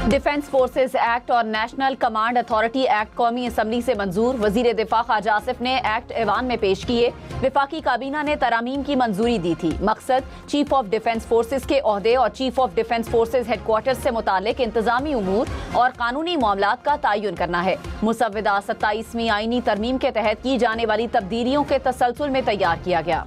Defence forces act और national command authority act कौमी assembly से मंजूर। वजीर दिफा ख्वाजा आसिफ ने एक्ट ऐवान में पेश किए। विफाकी काबीना ने तरामीम की मंजूरी दी थी। मकसद चीफ ऑफ डिफेंस फोर्सेस के ओहदे और chief of defence forces headquarter से मुतालिक इंतजामी उमूर और कानूनी मामलात का तयन करना है। मुसव्वदा 27वीं आईनी तरमीम के तहत की जाने वाली तब्दीलियों के तसलसल में तैयार किया गया।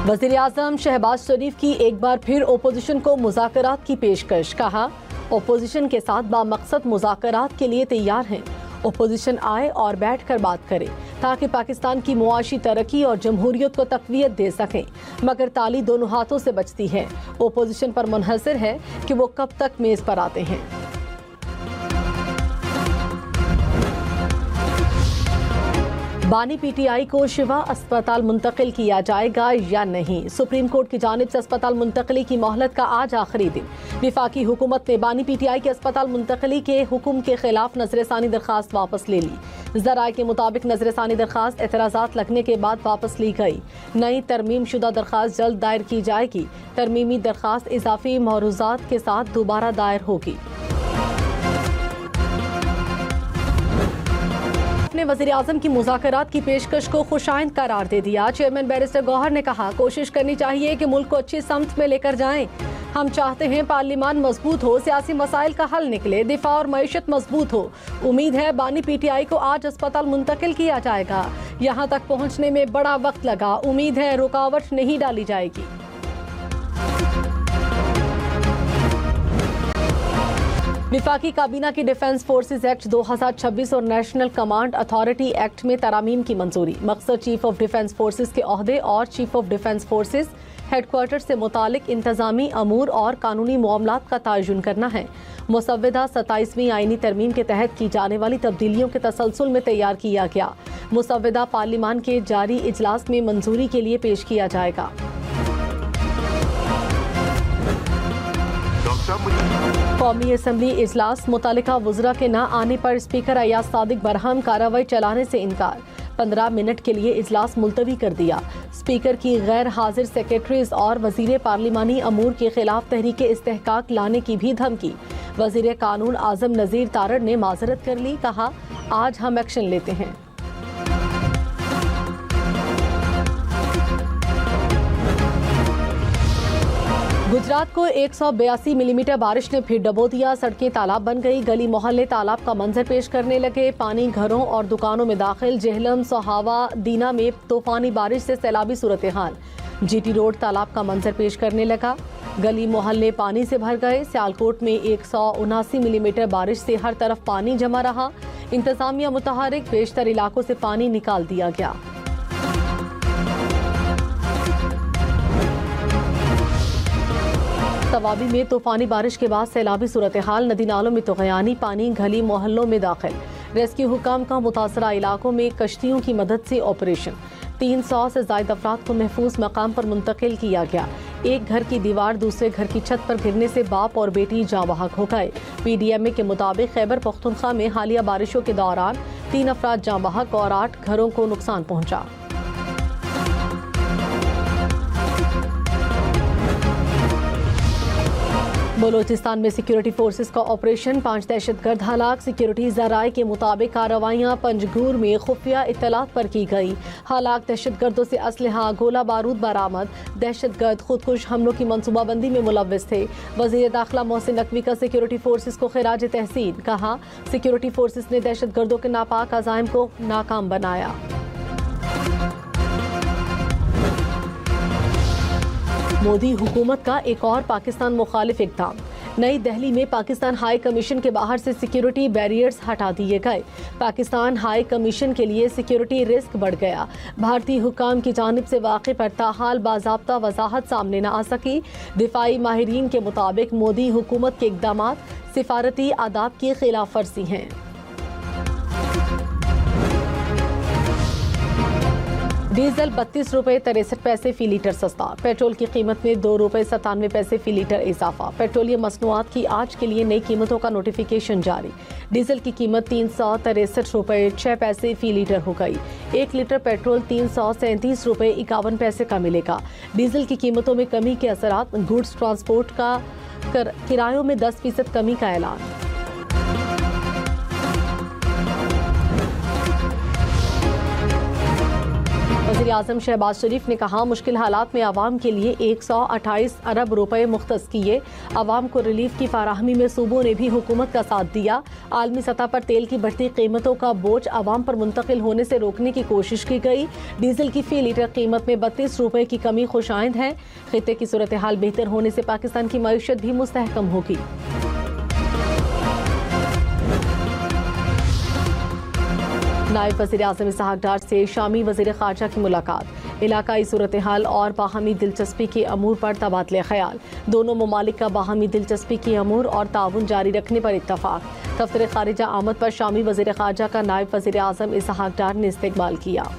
वज़ीर-ए-आज़म शहबाज शरीफ की एक बार फिर ओपोजिशन को मुज़ाकरात की पेशकश। कहा, ओपोजिशन के साथ बामकसद मुज़ाकरात के लिए तैयार हैं। ओपोजिशन आए और बैठ कर बात करे ताकि पाकिस्तान की मुआशी तरक्की और जमहूरियत को तक़वियत दे सकें, मगर ताली दोनों हाथों से बचती है। ओपोजिशन पर मुनहसर है कि वो कब तक मेज़ पर आते हैं। बानी पीटीआई को शिवा अस्पताल मुंतकिल किया जाएगा या नहीं। सुप्रीम कोर्ट की जानिब से अस्पताल मुंतकली की मोहलत का आज आखिरी दिन। विफाकी हुकूमत ने बानी पीटीआई के अस्पताल मुंतकली के हुक्म के खिलाफ नजरसानी दरखास्त वापस ले ली। ज़राए के मुताबिक नजरसानी दरखास्त एतराज़ात लगने के बाद वापस ली गई। नई तरमीम शुदा दरखास्त जल्द दायर की जाएगी। तरमीमी दरखास्त इजाफी मौरूज़ात के साथ दोबारा दायर होगी। ने वज़ीर-ए-आज़म की मुज़ाकरात की पेशकश को खुशाइंद करार दे दिया। चेयरमैन बैरिस्टर गौहर ने कहा, कोशिश करनी चाहिए कि मुल्क को अच्छी समत में लेकर जाएं। हम चाहते हैं पार्लियामान मजबूत हो, सियासी मसाइल का हल निकले, दिफा और मईशत मजबूत हो। उम्मीद है बानी पीटीआई को आज अस्पताल मुंतकिल किया जाएगा। यहाँ तक पहुँचने में बड़ा वक्त लगा। उम्मीद है रुकावट नहीं डाली जाएगी। विफाकी काबीना की डिफेंस फोर्सेस एक्ट 2026 और नेशनल कमांड अथॉरिटी एक्ट में तरामीम की मंजूरी। मकसद चीफ ऑफ डिफेंस फोर्सेस के ओहदे और chief of defence forces headquarter से मुतालिक इंतजामी अमूर और कानूनी मामलात का तयन करना है। मुसव्वदा 27वीं आईनी तरमीम के तहत की जाने वाली तब्दीलियों के तसलसल में तैयार किया गया। मुसव्वदा पार्लियामान के जारी इजलास में मंजूरी के लिए पेश किया जाएगा। कौमी असम्बली इजलास मुतालिका वज़रा के न आने पर स्पीकर अयाज सादिक बरहम कार्रवाई चलाने से इनकार। 15 मिनट के लिए इजलास मुलतवी कर दिया। स्पीकर की गैर हाजिर सेक्रेटरीज और वजीर पार्लिमानी अमूर के खिलाफ तहरीक इस्तेहकाक लाने की भी धमकी। वजीर कानून आजम नज़ीर तारड़ ने माजरत कर ली। कहा, आज हम एक्शन लेते हैं। गुजरात को 182 मिलीमीटर बारिश ने फिर डबो दिया। सड़कें तालाब बन गई। गली मोहल्ले तालाब का मंजर पेश करने लगे। पानी घरों और दुकानों में दाखिल। जेहलम, सोहावा, दीना में तूफानी बारिश से सैलाबी सूरत हाल। जीटी रोड तालाब का मंजर पेश करने लगा। गली मोहल्ले पानी से भर गए। सियालकोट में 179 मिलीमीटर बारिश से हर तरफ पानी जमा रहा। इंतजामिया मुतहरिक, बेशतर इलाकों से पानी निकाल दिया गया। तवाबी में तूफानी बारिश के बाद सैलाबी सूरत हाल। नदी नालों में तुग़यानी पानी गली मोहल्लों में दाखिल। रेस्क्यू हुकाम का मुतासरा इलाकों में कश्तियों की मदद से ऑपरेशन। 300 से ज़ायद अफराद को महफूज मकाम पर मुंतकिल किया गया। एक घर की दीवार दूसरे घर की छत पर गिरने से बाप और बेटी जाँ बहक हो गए। PDMA के मुताबिक खैबर पख्तूनख्वा में हालिया बारिशों के दौरान 3 अफराद जाँ बहक और 8 घरों को नुकसान पहुँचा। बलोचिस्तान में सिक्योरिटी फोर्सेस का ऑपरेशन। 5 दहशतगर्द हलाक। सिक्योरिटी ज़राए के मुताबिक कार्रवाइयाँ पंजगूर में खुफिया इत्तलात पर की गई। हलाक दहशतगर्दों से असलहा, गोला बारूद बरामद। दहशतगर्द खुदकुश हमलों की मनसूबाबंदी में मुलव्वस थे। वज़ीर दाखिला मोहसिन नकवी का सिक्योरिटी फोर्सेस को खिराज तहसीन। कहा, सिक्योरिटी फोर्सेस ने दहशतगर्दों के नापाक अज़ाइम को नाकाम बनाया। मोदी हुकूमत का एक और पाकिस्तान मुखालिफ इक़दाम। नई दिल्ली में पाकिस्तान हाई कमीशन के बाहर से सिक्योरिटी बैरियर्स हटा दिए गए। पाकिस्तान हाई कमीशन के लिए सिक्योरिटी रिस्क बढ़ गया। भारतीय हुकाम की जानिब से वाक़े पर ताहाल बाज़ाब्ता वजाहत सामने न आ सकी। दिफाई माहिरीन के मुताबिक मोदी हुकूमत के इक़दामात सिफारती आदाब की खिलाफ वर्जी हैं। डीजल 32 रुपये 63 पैसे फी लीटर सस्ता। पेट्रोल की कीमत में 2 रुपये 97 पैसे फी लीटर इजाफा। पेट्रोलियम मसनूआत की आज के लिए नई कीमतों का नोटिफिकेशन जारी। डीजल की कीमत 363 रुपये 6 पैसे फी लीटर हो गई। 1 लीटर पेट्रोल 337 रुपये 51 पैसे का मिलेगा। डीजल की कीमतों में कमी के असरात, गुड्स ट्रांसपोर्ट का किरायों में 10% कमी का ऐलान। वज़ीर-ए-आज़म शहबाज शरीफ ने कहा, मुश्किल हालात में आवाम के लिए 128 अरब रुपए मुख्तस किए। आवाम को रिलीफ की फराहमी में सूबों ने भी हुकूमत का साथ दिया। आलमी सतह पर तेल की बढ़ती कीमतों का बोझ आवाम पर मुंतकिल होने से रोकने की कोशिश की गई। डीजल की फी लीटर कीमत में 32 रुपए की कमी खुशाइंद है। खित्ते की सूरत हाल बेहतर होने से पाकिस्तान की मईशत भी मुस्तहकम होगी। नायब वज़ीर-ए-आज़म इसहाक डार से शामी वज़ीर ख़ारजा की मुलाकात। इलाकाई सूरत हाल और बाहमी दिलचस्पी के अमूर पर तबादले ख्याल। दोनों ममालिक का बाहमी दिलचस्पी के अमूर और ताउन जारी रखने पर इत्तफाक। दफ्तर ख़ारिजा आमद पर शामी वज़ीर ख़ारजा का नायब वज़ीर-ए-आज़म इसहाक डार ने इस्तकबाल किया।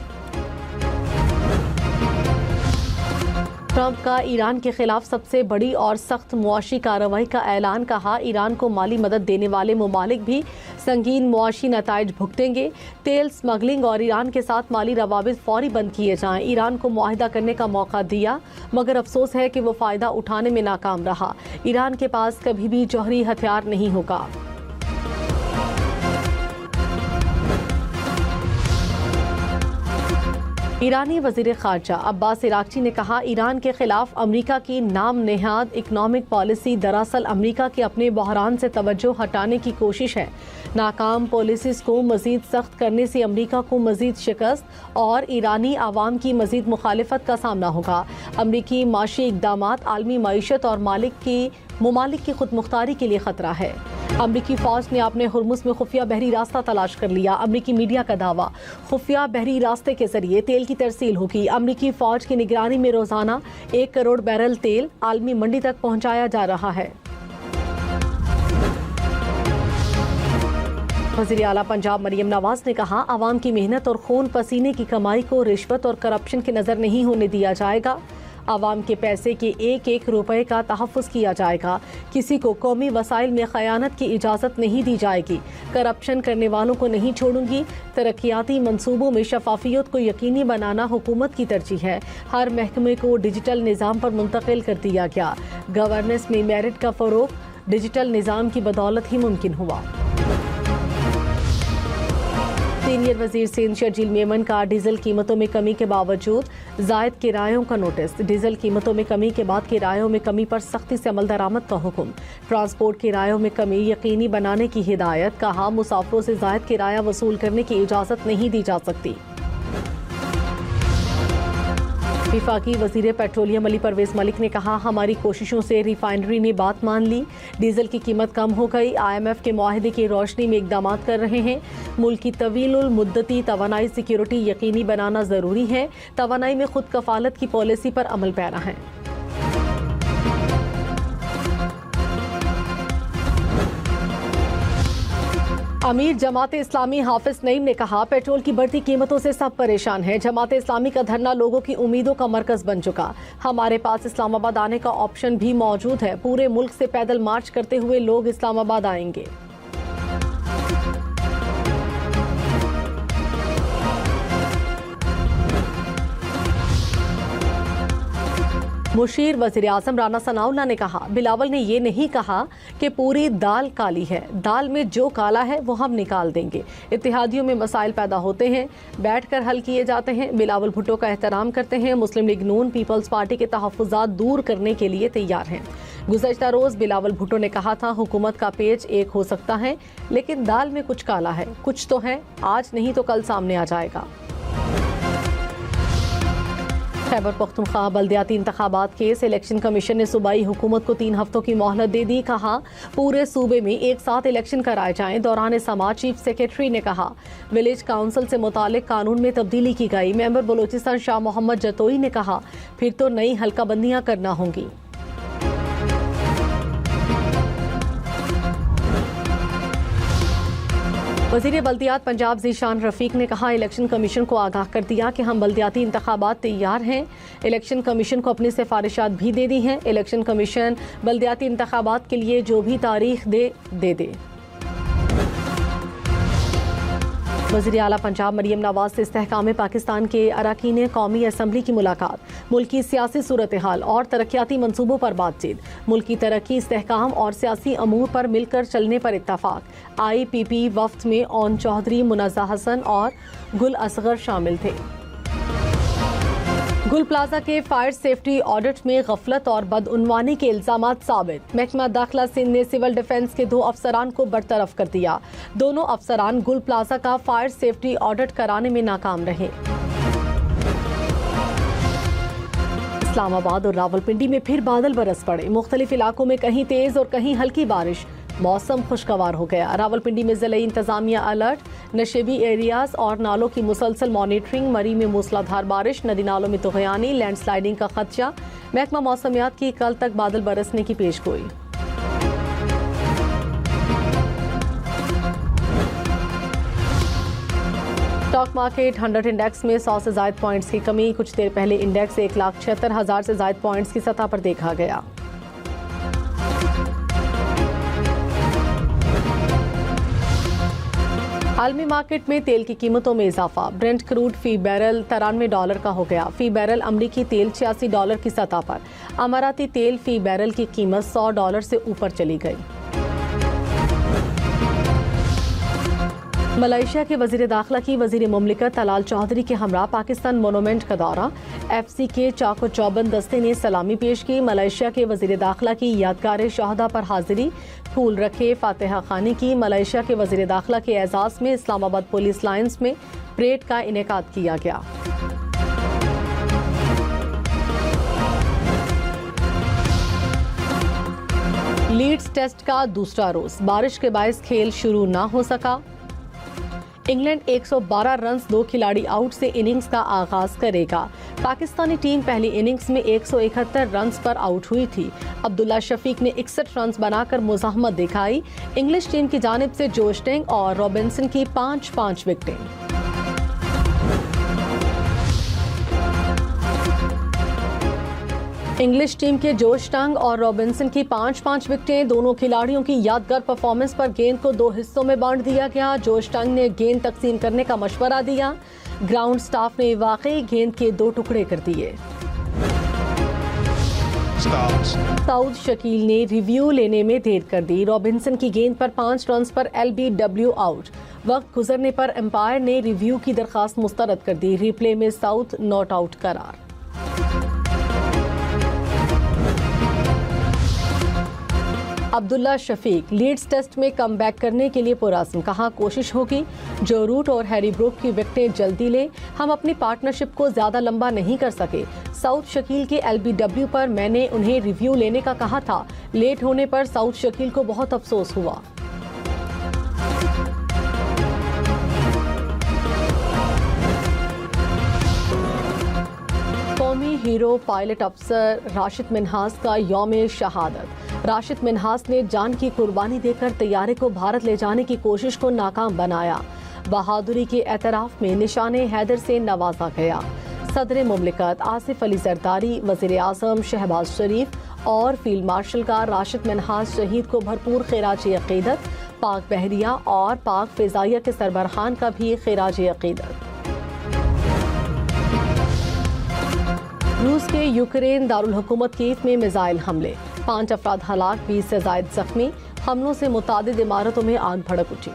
ट्रंप का ईरान के खिलाफ सबसे बड़ी और सख्त मुआशी कार्रवाई का ऐलान। कहा, ईरान को माली मदद देने वाले ममालिक भी संगीन मुआशी नताइज भुगतेंगे। तेल स्मगलिंग और ईरान के साथ माली रवाबित फौरी बंद किए जाएं। ईरान को मुआहिदा करने का मौका दिया, मगर अफसोस है कि वो फ़ायदा उठाने में नाकाम रहा। ईरान के पास कभी भी जौहरी हथियार नहीं होगा। ईरानी वज़ीर ख़ारजा अब्बास इराक़ची ने कहा, ईरान के खिलाफ अमरीका की नाम नेहाद इकनॉमिक पॉलिसी दरअसल अमरीका के अपने बहरान से तवज्जो हटाने की कोशिश है। नाकाम पॉलिसीज़ को मज़ीद सख्त करने से अमरीका को मज़ीद शिकस्त और ईरानी आवाम की मज़ीद मुखालिफत का सामना होगा। अमरीकी माशी इक़दामात आलमी मईशत और ममालिक की खुद मुख्तारी के लिए ख़तरा है। अमरीकी फ़ौज ने अपने हुर्मुज़ में खुफिया बहरी रास्ता तलाश कर लिया। अमरीकी मीडिया का दावा, खुफिया बहरी रास्ते के जरिए तेल की तरसील होगी। अमरीकी फ़ौज की निगरानी में रोज़ाना 1 करोड़ बैरल तेल आलमी मंडी तक पहुँचाया जा रहा है। वज़ीर आला पंजाब मरियम नवाज ने कहा, आवाम की मेहनत और खून पसीने की कमाई को रिश्वत और करप्शन की नज़र नहीं होने दिया जाएगा। आवाम के पैसे के 1-1 रुपए का तहफ़्फ़ुज़ किया जाएगा। किसी को कौमी वसाइल में ख़यानत की इजाज़त नहीं दी जाएगी। करप्शन करने वालों को नहीं छोड़ूंगी। तरक्याती मंसूबों में शफाफियत को यकीनी बनाना हुकूमत की तरजीह है। हर महकमे को डिजिटल निज़ाम पर मुंतकिल कर दिया गया। गवर्नेंस में मेरिट का फ़रोग़ डिजिटल निज़ाम की बदौलत ही मुमकिन हुआ। सीनियर वज़ीर सिंध शर्जील मेमन का डीजल कीमतों में कमी के बावजूद ज़ायद किरायों का नोटिस। डीजल कीमतों में कमी के बाद किरायों में कमी पर सख्ती से अमल दरामद का हुक्म। ट्रांसपोर्ट किरायों में कमी यकीनी बनाने की हिदायत। कहा, मुसाफिरों से ज़ायद किराया वसूल करने की इजाज़त नहीं दी जा सकती। वफाकी वज़ीर पेट्रोलियम अली परवेज़ मलिक ने कहा, हमारी कोशिशों से रिफाइनरी ने बात मान ली। डीजल की कीमत कम हो गई। IMF के मुआहदे की रोशनी में इक़दाम कर रहे हैं। मुल्क की तवीलुल मुद्दती तवानाई सिक्योरिटी यकीनी बनाना ज़रूरी है। तवानाई में खुद कफ़ालत की पॉलिसी पर अमल पैरा है। अमीर जमात इस्लामी हाफिज नईम ने कहा, पेट्रोल की बढ़ती कीमतों से सब परेशान हैं। जमात इस्लामी का धरना लोगों की उम्मीदों का मरकज बन चुका। हमारे पास इस्लामाबाद आने का ऑप्शन भी मौजूद है। पूरे मुल्क से पैदल मार्च करते हुए लोग इस्लामाबाद आएंगे। मुशीर वज़ीर-ए-आज़म राना सनाउल्लाह ने कहा, बिलावल ने ये नहीं कहा कि पूरी दाल काली है। दाल में जो काला है वो हम निकाल देंगे। इत्तेहादियों में मसाइल पैदा होते हैं, बैठकर हल किए जाते हैं। बिलावल भुट्टो का एहतराम करते हैं। मुस्लिम लीग नून पीपल्स पार्टी के तहफ़्फ़ुज़ात दूर करने के लिए तैयार हैं। गुज़श्ता रोज़ बिलावल भुट्टो ने कहा था, हुकूमत का पेज एक हो सकता है लेकिन दाल में कुछ काला है। कुछ तो है, आज नहीं तो कल सामने आ जाएगा। खैबर पख्तूनख्वा बल्दियाती इंतखाबात के इलेक्शन कमीशन ने सूबाई हुकूमत को 3 हफ्तों की मोहलत दे दी। कहा, पूरे सूबे में एक साथ इलेक्शन कराए जाएं। दौरान समाज चीफ सेक्रेटरी ने कहा, विलेज काउंसिल से मुतालिक कानून में तब्दीली की गई। मेंबर बलोचिस्तान शाह मोहम्मद जतोई ने कहा, फिर तो नई हल्का बंदियां करना होंगी। वज़ीर बल्दियात पंजाब ज़ीशान रफ़ीक ने कहा, इलेक्शन कमीशन को आगाह कर दिया कि हम बल्दियाती इंतखाबात तैयार हैं। इलेक्शन कमीशन को अपनी सिफारिशात भी दे दी हैं। इलेक्शन कमीशन बल्दियाती इंतखाबात के लिए जो भी तारीख दे। वज़ीर आला पंजाब मरियम नवाज से इस्तेहकाम पाकिस्तान के अरकान कौमी असम्बली की मुलाकात, मुल्की सियासी सूरत हाल और तरक्याती मनसूबों पर बातचीत, मुल्की तरक्की, इस्तेहकाम और सियासी अमूर पर मिलकर चलने पर इत्तफाक। IPP वफ्द में ओन चौधरी, मुनज़्ज़ा हसन और गुल असगर शामिल थे। गुल प्लाजा के फायर सेफ्टी ऑडिट में गफलत और बदउनवानी के इल्जामात साबित। महकमा दाखिला सिंध ने सिविल डिफेंस के 2 अफसरान को बरतरफ कर दिया। दोनों अफसरान गुल प्लाजा का फायर सेफ्टी ऑडिट कराने में नाकाम रहे। इस्लामाबाद और रावलपिंडी में फिर बादल बरस पड़े। मुख्तलिफ इलाकों में कहीं तेज और कहीं हल्की बारिश। मौसम खुशगवार हो गया। रावलपिंडी में ज़िला इंतजामिया अलर्ट, नशेबी एरियाज और नालों की मुसलसल मॉनिटरिंग। मरी में मूसलाधार बारिश, नदी नालों में तुग़यानी, लैंडस्लाइडिंग का खदशा। महकमा मौसमियात की कल तक बादल बरसने की पेशगोई। स्टॉक मार्केट 100 इंडेक्स में 100 से ज़ायद पॉइंट्स की कमी। कुछ देर पहले इंडेक्स 1,76,000 से ज़ायद पॉइंट्स की सतह पर देखा गया। आलमी मार्केट में तेल की कीमतों में इजाफा। ब्रेंट क्रूड फी बैरल $93 का हो गया। फी बैरल अमरीकी तेल $86 की सतह पर। अमाराती तेल फी बैरल की कीमत $100 से ऊपर चली गई। मलेशिया के वज़ीर दाखिला की वज़ीर मुमलिकत तलाल चौधरी के हमरा पाकिस्तान मोनूमेंट का दौरा। FC के चाको चौबंद दस्ते ने सलामी पेश की। मलेशिया के वज़ीर दाखिला की यादगार शहादा पर हाजिरी, फूल रखे, फातिहा खानी की। मलेशिया के वज़ीर दाखिला के एजाज़ में इस्लामाबाद पुलिस लाइन्स में परेड का इनेकाद किया गया। लीड्स टेस्ट का दूसरा रोज, बारिश के बायस खेल शुरू ना हो सका। इंग्लैंड 112 रन्स 2 खिलाड़ी आउट से इनिंग्स का आगाज करेगा। पाकिस्तानी टीम पहली इनिंग्स में 171 रन्स पर आउट हुई थी। अब्दुल्ला शफीक ने 61 रन्स बनाकर मुज़ाहमत दिखाई। इंग्लिश टीम की जानिब से जोश टैंग और रॉबिन्सन की 5-5 विकेटें। इंग्लिश टीम के जोश टंग और रॉबिन्सन की 5-5 विकेटें। दोनों खिलाड़ियों की यादगार परफॉर्मेंस पर गेंद को 2 हिस्सों में बांट दिया गया। जोश टंग ने गेंद तकसीम करने का मशवरा दिया। ग्राउंड स्टाफ ने वाकई गेंद के 2 टुकड़े कर दिए। साउद शकील ने रिव्यू लेने में देर कर दी। रॉबिन्सन की गेंद पर 5 रन्स पर LBW आउट। वक्त गुजरने पर एम्पायर ने रिव्यू की दरखास्त मुस्तरद कर दी। रिप्ले में साउथ नॉट आउट करार। अब्दुल्ला शफीक लीड्स टेस्ट में कम बैक करने के लिए पुरअज़्म, कहा कोशिश होगी। जो रूट और हैरी ब्रूक की विकेटें जल्दी लें, हम अपनी पार्टनरशिप को ज्यादा लंबा नहीं कर सके। साउथ शकील के LBW पर मैंने उन्हें रिव्यू लेने का कहा था। लेट होने पर साउथ शकील को बहुत अफसोस हुआ। कौमी हीरो पायलट अफसर राशिद मिन्हास का यौम शहादत। राशिद मिन्हास ने जान की कुर्बानी देकर तैयारे को भारत ले जाने की कोशिश को नाकाम बनाया। बहादुरी के एतराफ में निशाने हैदर से नवाजा गया। सदर मुमलिकत आसिफ अली जरदारी, वज़ीर आज़म शहबाज शरीफ और फील्ड मार्शल का राशिद मिन्हास शहीद को भरपूर खिराज अक़ीदत। पाक बहरिया और पाक फ़िज़ाइया के सरबराहान का भी खिराज अक़ीदत। रूस के यूक्रेन दारुल हुकूमत कीव में मिसाइल हमले, 5 अफराद हलाक, 20 से ज़ायद जख्मी। हमलों से मुतादिद इमारतों में आग भड़क उठी।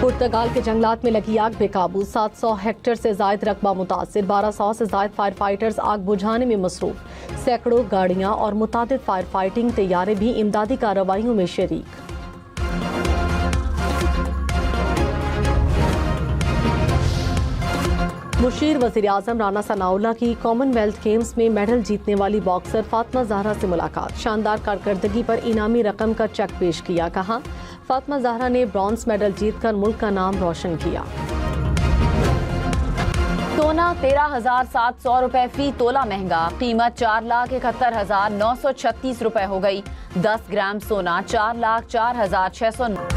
पुर्तगाल के जंगलात में लगी आग बेकाबू, 700 हेक्टेयर से ज़ायद रकबा मुतासिर, 1200 से ज़ायद फायर फाइटर्स आग बुझाने में मसरूफ। सैकड़ों गाड़ियां और मुतादिद फायर फाइटिंग तैयारे भी इमदादी कार्रवाइयों में शरीक। मुशीर वज़ीर आज़म राना सनाउल्लाह की कॉमनवेल्थ गेम्स में मेडल जीतने वाली बॉक्सर फातिमा ज़हरा से मुलाकात। शानदार कारकर्दगी पर इनामी रकम का चेक पेश किया। कहा फातिमा ज़हरा ने ब्रॉन्ज मेडल जीतकर मुल्क का नाम रोशन किया। सोना 13,700 रुपए फी तोला महंगा, कीमत 4,71,936 रुपए हो गई। 10 ग्राम सोना 4,04,600